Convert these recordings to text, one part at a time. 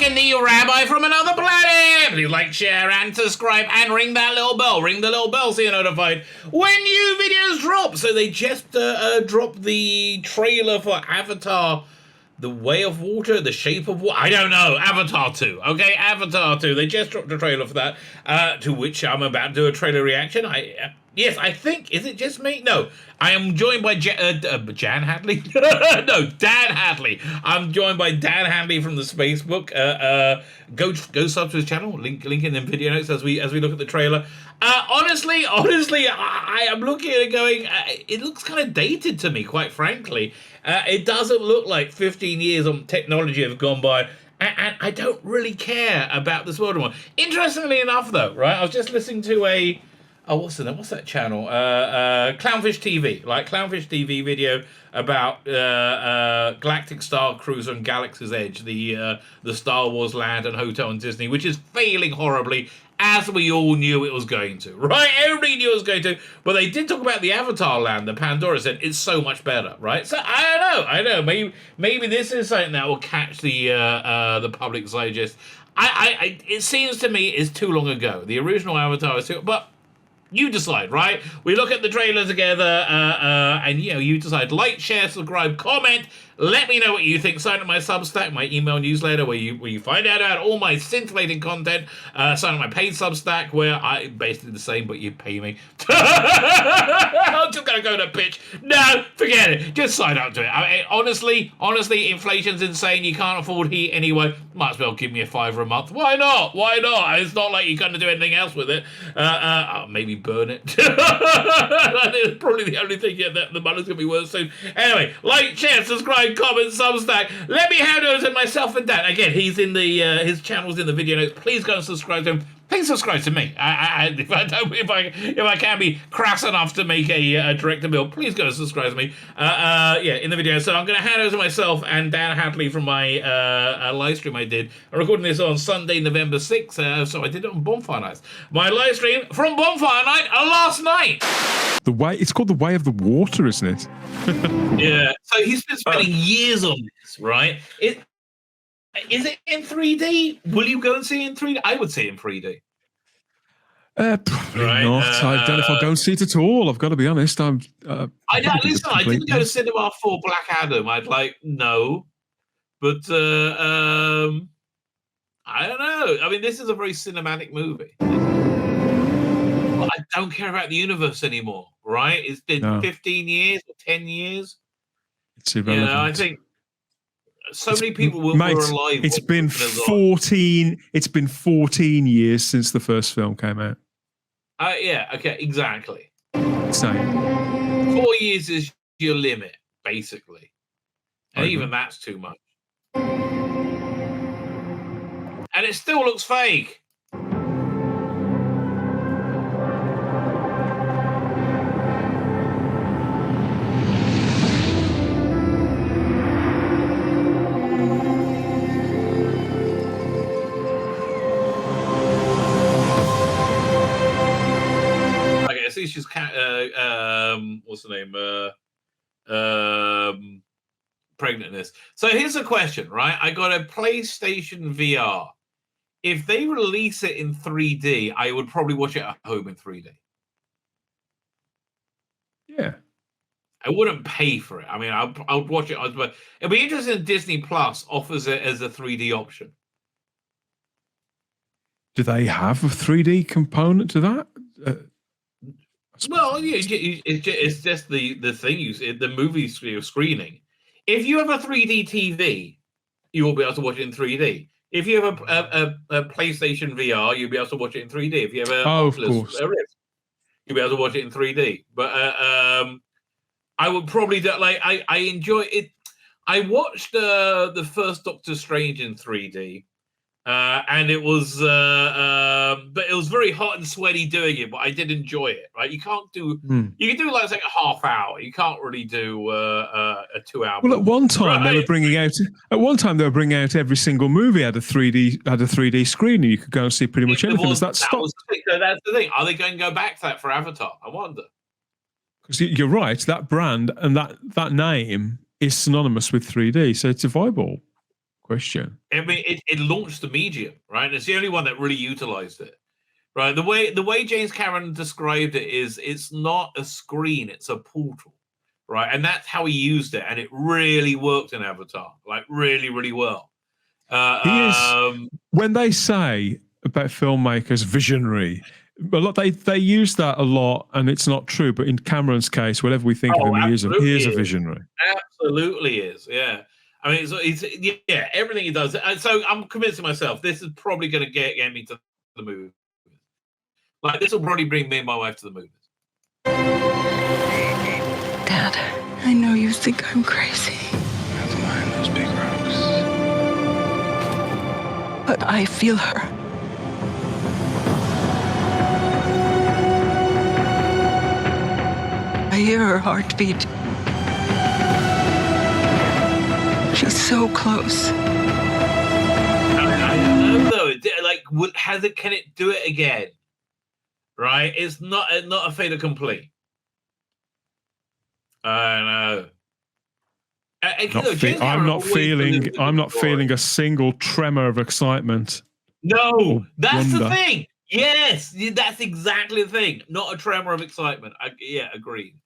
Lebetkin, the Rabbi from another planet. Please like, share, and subscribe, and ring that little bell. Ring the little bell so you're notified when new videos drop. So they just dropped the trailer for Avatar, The Way of Water, The Shape of Water. I don't know. Avatar 2. Okay, Avatar 2. They just dropped a trailer for that, to which I'm about to do a trailer reaction. Yes, I think, is it just me? No, I am joined by Jan Hadley? No, Dan Hadley. I'm joined by Dan Hadley from the Spacebook. Go sub to his channel. Link in the video notes as we look at the trailer. Honestly, I am looking at it going, it looks kind of dated to me, quite frankly. It doesn't look like 15 years of technology have gone by. And I don't really care about this world anymore. Interestingly enough, though, right, I was just listening to what's that channel? Clownfish TV, like Clownfish TV video about Galactic Star Cruiser and Galaxy's Edge, the Star Wars land and hotel in Disney, which is failing horribly, as we all knew it was going to, right? Everybody knew it was going to, but they did talk about the Avatar land, the Pandora said it's so much better, right? So I don't know, maybe this is something that will catch the public zeitgeist. It seems to me it's too long ago. The original Avatar is too, but you decide, right? We look at the trailer together, and you decide. Like, share, subscribe, comment. Let me know what you think. Sign up my Substack, my email newsletter, where you find out about all my scintillating content. Sign up my paid Substack, where I basically the same, but you pay me. I'm just gonna go to pitch. No, forget it. Just sign up to it. Honestly, inflation's insane. You can't afford heat anyway. Might as well give me a $5 a month. Why not? It's not like you're gonna do anything else with it. Maybe burn it. That's probably the only thing that the money's gonna be worth soon. Anyway, like, share, subscribe, comment, Substack. Let me hand over to myself and Dan. Again, he's in the his channel's in the video notes. Please go and subscribe to him. Please subscribe to me. If I can be crass enough to make a director bill, please go and subscribe to me. In the video. So I'm going to hand over to myself and Dan Hadley from my live stream I did. I'm recording this on Sunday, November 6th. So I did it on Bonfire Nights. My live stream from Bonfire Night last night. It's called The Way of the Water, isn't it? Yeah. So he's been spending years on this, right? Is it in 3D? Will you go and see it in 3D? I would see it in 3D. Probably not. I don't know if I'll go and see it at all. I've got to be honest. I didn't go to cinema for Black Adam. No. But I don't know. I mean, this is a very cinematic movie. But I don't care about the universe anymore, right? It's been 15 years or 10 years. It's irrelevant. I think so many people were alive. It's been 14. It's been 14 years since the first film came out. Yeah. Okay. Exactly. Same. 4 years is your limit, basically, and even that's too much. And it still looks fake. She's what's the name? Pregnant in this. So here's a question, right? I got a PlayStation VR. If they release it in 3D, I would probably watch it at home in 3D. Yeah. I wouldn't pay for it. I mean, I would watch it. It'd be interesting if Disney Plus offers it as a 3D option. Do they have a 3D component to that? Well, yeah, it's just the thing the movie screening. If you have a 3D TV, you will be able to watch it in 3D. If you have a PlayStation VR, you'll be able to watch it in 3D. If you have a Oculus Rift, you'll be able to watch it in 3D. But I would probably do I enjoy it. I watched the first Doctor Strange in 3D. And it was, but it was very hot and sweaty doing it. But I did enjoy it. Right? You can't do. You can do like a half hour. You can't really do a 2 hour. Well, at one time they were bringing out. At one time they were bringing out every single movie had a 3D screen, and you could go and see pretty much anything. Has that stopped? That's the thing. Are they going to go back to that for Avatar? I wonder. Because you're right. That brand and that name is synonymous with 3D, so it's a viable question. I mean, it launched the medium, right? And it's the only one that really utilized it, right? The way James Cameron described it is it's not a screen, it's a portal, right? And that's how he used it, and it really worked in Avatar, like really, really well. He is, when they say about filmmakers visionary, a lot they use that a lot, and it's not true. But in Cameron's case, whatever we think of him, he is a visionary. Absolutely is, yeah. I mean, yeah, everything he does. And so I'm convincing myself this is probably going to get me to the movies. Like, this will probably bring me and my wife to the movies. Dad, I know you think I'm crazy. Never mind those big rocks. But I feel her. I hear her heartbeat. She's so close. I don't know though. Like, can it do it again? Right? It's not a fait accompli. I know. I'm not feeling a single tremor of excitement. No, that's the thing. Yes, that's exactly the thing. Not a tremor of excitement. Agreed.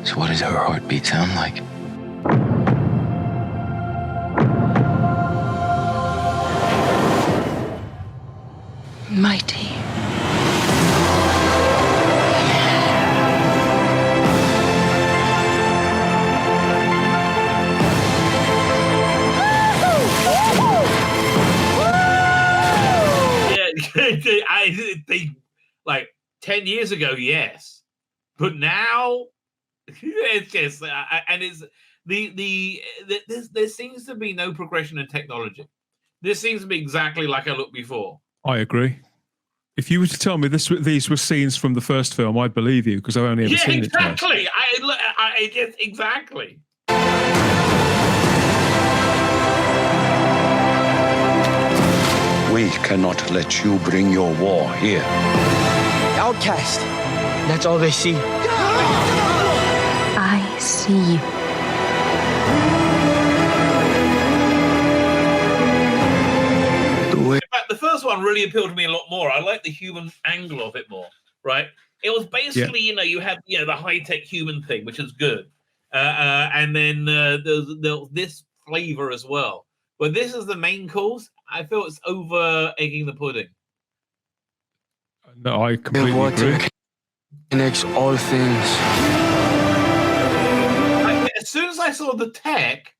So what does her heartbeat sound like? Mighty. I think like 10 years ago, yes, but now it's just and it's there seems to be no progression in technology. This seems to be exactly like I looked before. I agree. If you were to tell me these were scenes from the first film, I'd believe you because I've only ever seen it twice. Exactly. We cannot let you bring your war here. Outcast. That's all they see. I see you. In fact, the first one really appealed to me a lot more. I like the human angle of it more, right? It was basically, you had the high-tech human thing, which is good. And then there's this flavor as well. But this is the main course. I feel it's over egging the pudding. No, I completely agree. Connects all things. As soon as I saw the tech,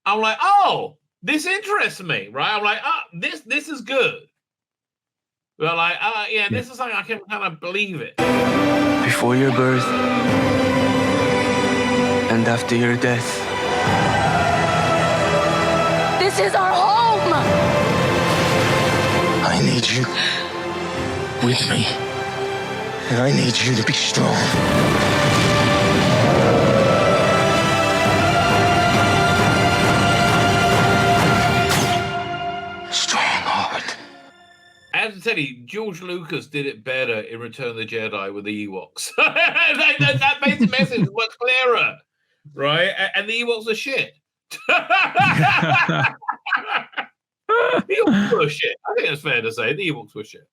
I'm like, oh, this interests me, right? I'm like, this is good. Well, like, this is something I can kind of believe it. Before your birth and after your death. This is our home! I need you with me. And I need you to be strong. Strong-hearted. I have to tell you, George Lucas did it better in Return of the Jedi with the Ewoks. that basic message is much clearer, right? And the Ewoks are shit. The Ewoks were shit. I think it's fair to say the Ewoks were shit.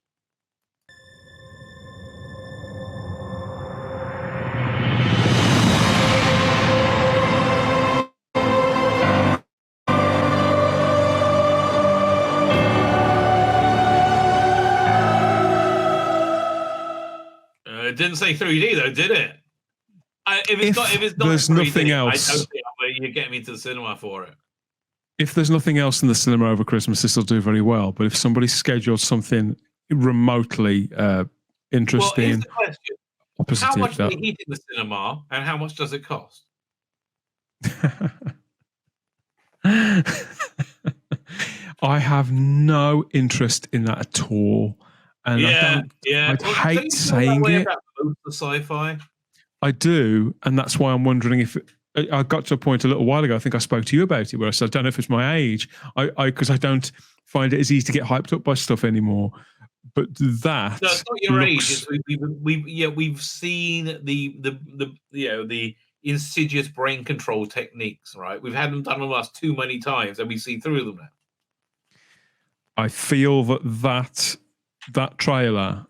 It didn't say 3D though, did it? If it's not there's 3D, nothing else, I don't think you're getting me to the cinema for it. If there's nothing else in the cinema over Christmas, this will do very well. But if somebody scheduled something remotely interesting, opposite how much do they heat in the cinema, and how much does it cost? I have no interest in that at all. And I hate saying it. About the sci-fi. I do, and that's why I'm wondering if I got to a point a little while ago. I think I spoke to you about it, where I said I don't know if it's my age. Because I don't find it as easy to get hyped up by stuff anymore. But that no, it's not your age. We've seen the insidious brain control techniques, right? We've had them done on us too many times, and we see through them now. I feel that trailer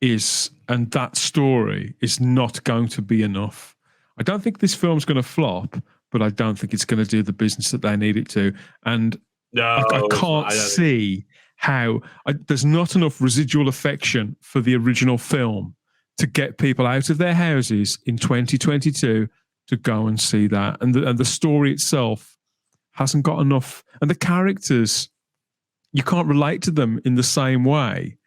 and that story is not going to be enough. I don't think this film's going to flop, but I don't think it's going to do the business that they need it to. And I can't see how there's not enough residual affection for the original film to get people out of their houses in 2022 to go and see that. And the story itself hasn't got enough. And the characters, you can't relate to them in the same way.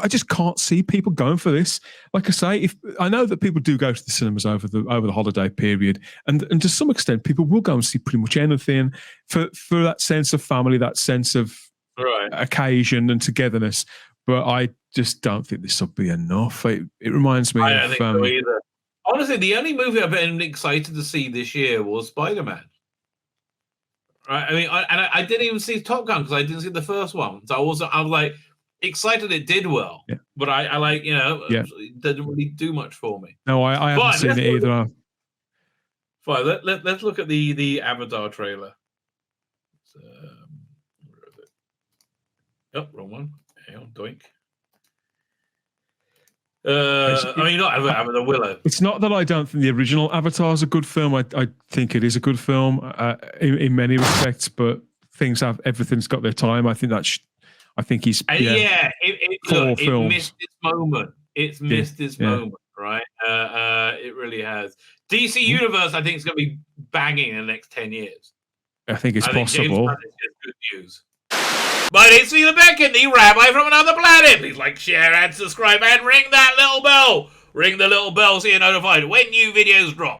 I just can't see people going for this. Like I say, I know that people do go to the cinemas over the holiday period, and to some extent, people will go and see pretty much anything for that sense of family, that sense of occasion and togetherness. But I just don't think this will be enough. It reminds me of... I don't think so either. Honestly, the only movie I've been excited to see this year was Spider-Man. Right? I mean, I didn't even see Top Gun because I didn't see the first one. So I was like excited it did well, but I like, it didn't really do much for me. No, I haven't seen it either. Fine, let's look at the Avatar trailer. Where is it? Oh, wrong one. Hang on, doink. I mean, not Avatar, Willow. It's not that I don't think the original Avatar is a good film. I think it is a good film in many respects, but everything's got their time. I think I think he's it missed its moment. It's missed its moment, right? It really has. DC Universe, I think, is going to be banging in the next 10 years. I think it's possible. Good news. My name's Tzvi Lebetkin, the Rabbi from another planet. Please like, share, and subscribe, and ring that little bell. Ring the little bell so you're notified when new videos drop.